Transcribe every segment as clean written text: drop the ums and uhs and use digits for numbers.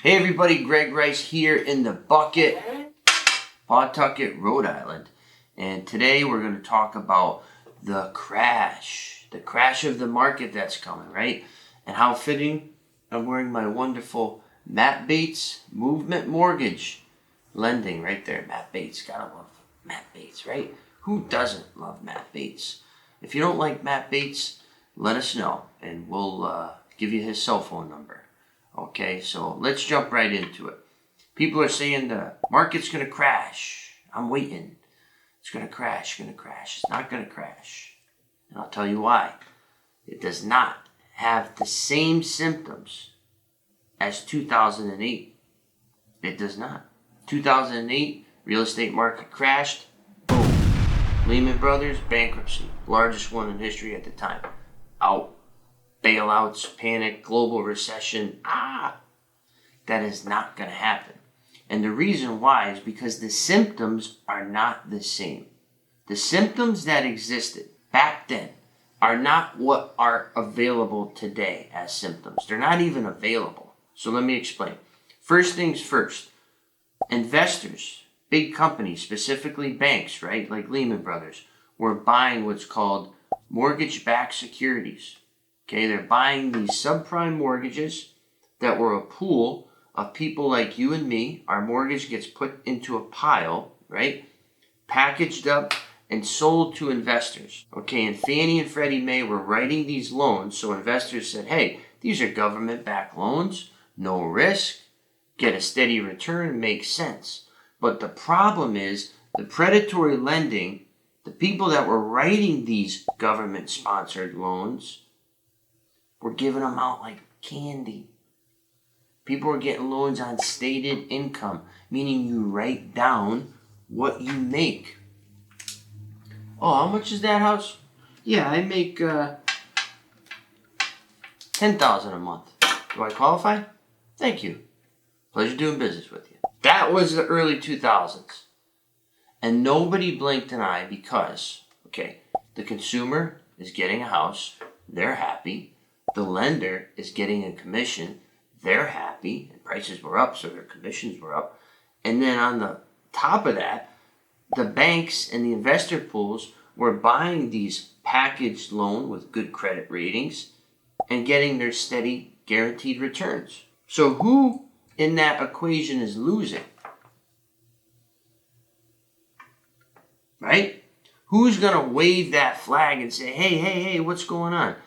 Hey everybody, Greg Rice here in the bucket, Pawtucket, Rhode Island. And today we're going to talk about the crash of the market that's coming, right? And how fitting, I'm wearing my wonderful Matt Bates Movement Mortgage lending right there. Matt Bates, gotta love Matt Bates, right? Who doesn't love Matt Bates? If you don't like Matt Bates, let us know and we'll give you his cell phone number. Okay, so let's jump right into it. People are saying the market's going to crash. I'm waiting. It's going to crash, It's not going to crash. And I'll tell you why. It does not have the same symptoms as 2008. It does not. 2008, real estate market crashed. Boom. Lehman Brothers, bankruptcy. Largest one in history at the time. Out. Bailouts, panic, global recession. That is not going to happen. And the reason why is because the symptoms are not the same. The symptoms that existed back then are not what are available today as symptoms. They're not even available. So let me explain. First things first. Investors, big companies, specifically banks, right, like Lehman Brothers, were buying what's called mortgage-backed securities. Okay, they're buying these subprime mortgages that were a pool of people like you and me. Our mortgage gets put into a pile, right? Packaged up and sold to investors. Okay, and Fannie and Freddie Mae were writing these loans, so investors said, hey, these are government-backed loans, no risk, get a steady return, makes sense. But the problem is the predatory lending, the people that were writing these government-sponsored loans, we're giving them out like candy. People are getting loans on stated income, meaning you write down what you make. Oh, how much is that house? Yeah, I make $10,000 a month. Do I qualify? Thank you. Pleasure doing business with you. That was the early 2000s. And nobody blinked an eye because, okay, the consumer is getting a house. They're happy. The lender is getting a commission. They're happy. And prices were up, so their commissions were up. And then on the top of that, the banks and the investor pools were buying these packaged loans with good credit ratings and getting their steady guaranteed returns. So who in that equation is losing? Right? Who's going to wave that flag and say, hey, what's going on?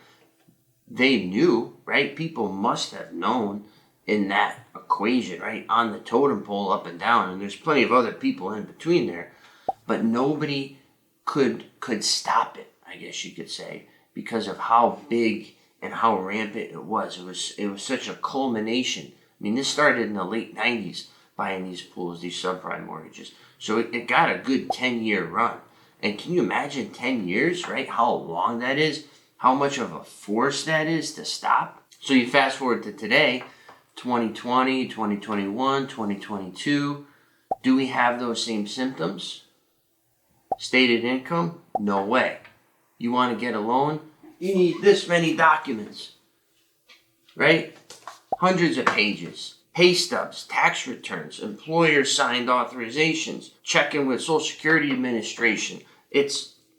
They knew, right? People must have known in that equation, right? On the totem pole, up and down. And there's plenty of other people in between there. But nobody could stop it, I guess you could say, because of how big and how rampant it was. It was such a culmination. I mean, this started in the late 90s, buying these pools, these subprime mortgages. So it got a good 10-year run. And can you imagine 10 years, right? How long that is? How much of a force that is to stop? So you fast forward to today, 2020, 2021, 2022. Do we have those same symptoms? Stated income? No way. You want to get a loan? You need this many documents, right? Hundreds of pages. Pay stubs, tax returns, employer-signed authorizations, checking with Social Security Administration.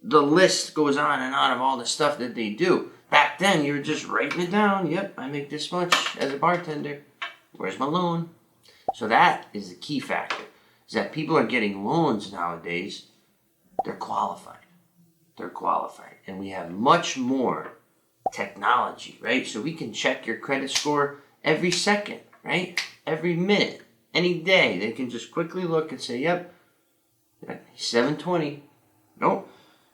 The list goes on and on of all the stuff that they do. Back then, you were just writing it down. Yep, I make this much as a bartender. Where's my loan? So that is the key factor, is that people are getting loans nowadays. They're qualified. And we have much more technology, right? So we can check your credit score every second, right? Every minute, any day. They can just quickly look and say, yep, 720. Nope.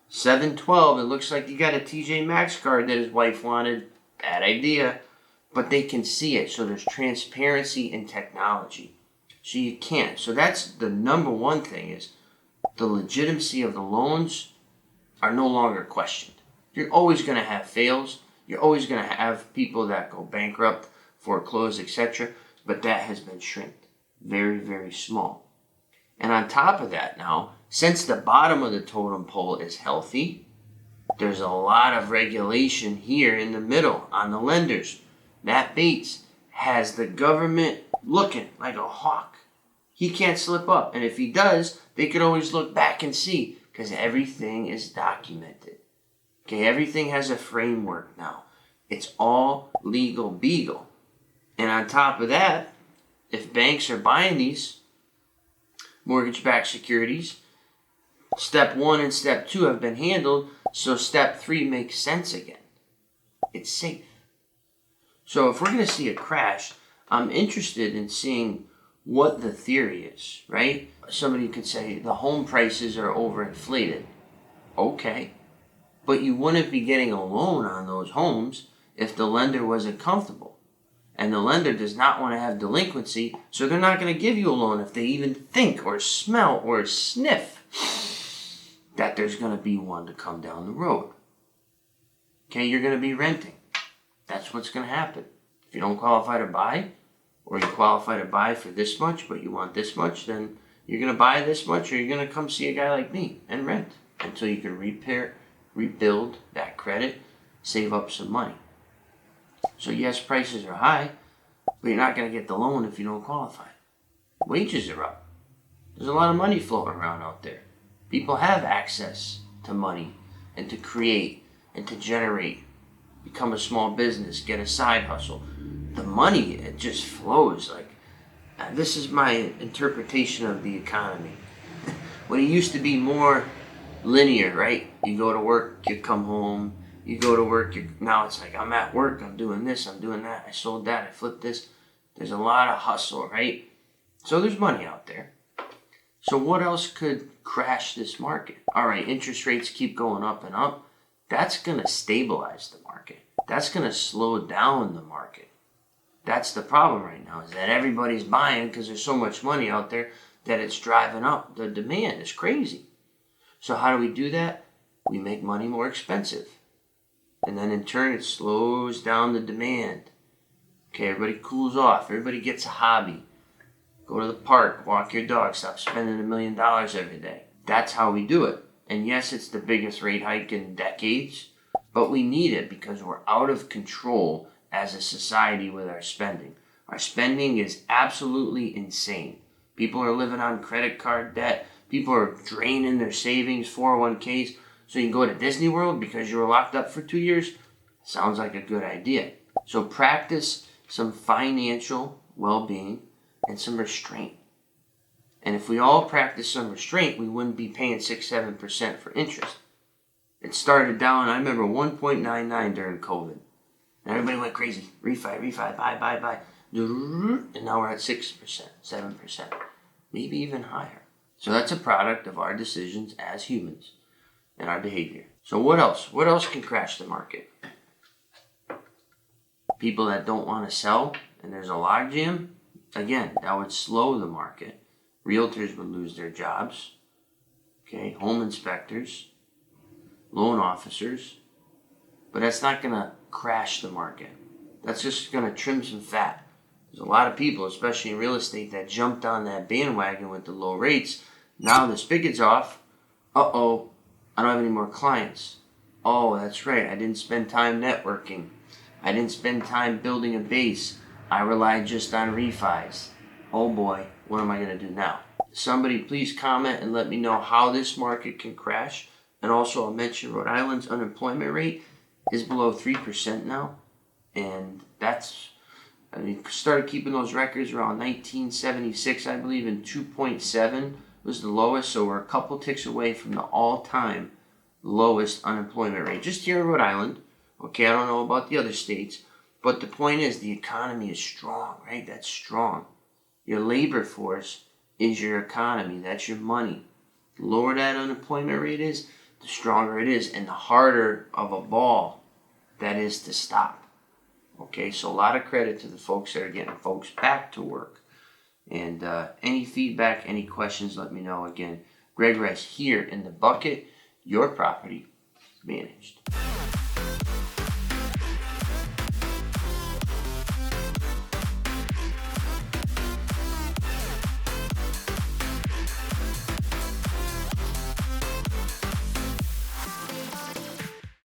712, it looks like you got a TJ Maxx card that his wife wanted. Bad idea. But they can see it. So there's transparency in technology. So you can't. So that's the number one thing, is the legitimacy of the loans are no longer questioned. You're always going to have fails. You're always going to have people that go bankrupt, foreclose, etc. But that has been shrinked. Very, very small. And on top of that now, since the bottom of the totem pole is healthy, there's a lot of regulation here in the middle on the lenders. Matt Bates has the government looking like a hawk. He can't slip up. And if he does, they could always look back and see, because everything is documented. Okay, everything has a framework now. It's all legal beagle. And on top of that, if banks are buying these mortgage-backed securities, step 1 and step 2 have been handled, so step 3 makes sense again. It's safe. So if we're going to see a crash, I'm interested in seeing what the theory is, right? Somebody could say the home prices are overinflated. Okay. But you wouldn't be getting a loan on those homes if the lender wasn't comfortable. And the lender does not want to have delinquency, so they're not going to give you a loan if they even think or smell or sniff that there's going to be one to come down the road. Okay, you're going to be renting. That's what's going to happen. If you don't qualify to buy, or you qualify to buy for this much, but you want this much, then you're going to buy this much, or you're going to come see a guy like me and rent until you can rebuild that credit, save up some money. So yes, prices are high, but you're not going to get the loan if you don't qualify. Wages are up. There's a lot of money floating around out there. People have access to money and to create and to generate, become a small business, get a side hustle. The money, it just flows. Like, this is my interpretation of the economy. When it used to be more linear, right? You go to work, you come home, you go to work, now it's like, I'm at work, I'm doing this, I'm doing that, I sold that, I flipped this. There's a lot of hustle, right? So there's money out there. So what else could crash this market? All right, interest rates keep going up and up. That's going to stabilize the market. That's going to slow down the market. That's the problem right now, is that everybody's buying because there's so much money out there that it's driving up. The demand is crazy. So how do we do that? We make money more expensive. And then in turn, it slows down the demand. Okay, everybody cools off. Everybody gets a hobby. Go to the park, walk your dog, stop spending $1 million every day. That's how we do it. And yes, it's the biggest rate hike in decades, but we need it because we're out of control as a society with our spending. Our spending is absolutely insane. People are living on credit card debt. People are draining their savings, 401ks, so you can go to Disney World because you were locked up for 2 years. Sounds like a good idea. So practice some financial well-being and some restraint. And if we all practice some restraint, we wouldn't be paying 6-7% for interest. It started down, I remember 1.99 during COVID. And everybody went crazy. Refi, buy. And now we're at 6%, 7%, maybe even higher. So that's a product of our decisions as humans and our behavior. So what else? What else can crash the market? People that don't want to sell and there's a logjam, again, that would slow the market. Realtors would lose their jobs. Okay, home inspectors, loan officers. But that's not going to crash the market. That's just going to trim some fat. There's a lot of people, especially in real estate, that jumped on that bandwagon with the low rates. Now the spigot's off. Uh-oh, I don't have any more clients. Oh, that's right, I didn't spend time networking. I didn't spend time building a base. I relied just on refis. Oh boy, what am I going to do now? Somebody please comment and let me know how this market can crash. And also I'll mention Rhode Island's unemployment rate is below 3% now. And that's, started keeping those records around 1976, I believe, and 2.7 was the lowest. So we're a couple ticks away from the all-time lowest unemployment rate. Just here in Rhode Island. Okay, I don't know about the other states. But the point is the economy is strong, right? That's strong. Your labor force is your economy. That's your money. The lower that unemployment rate is, the stronger it is and the harder of a ball that is to stop. Okay, so a lot of credit to the folks that are getting folks back to work. And any feedback, any questions, let me know. Again, Greg Rice here in the bucket, your property managed.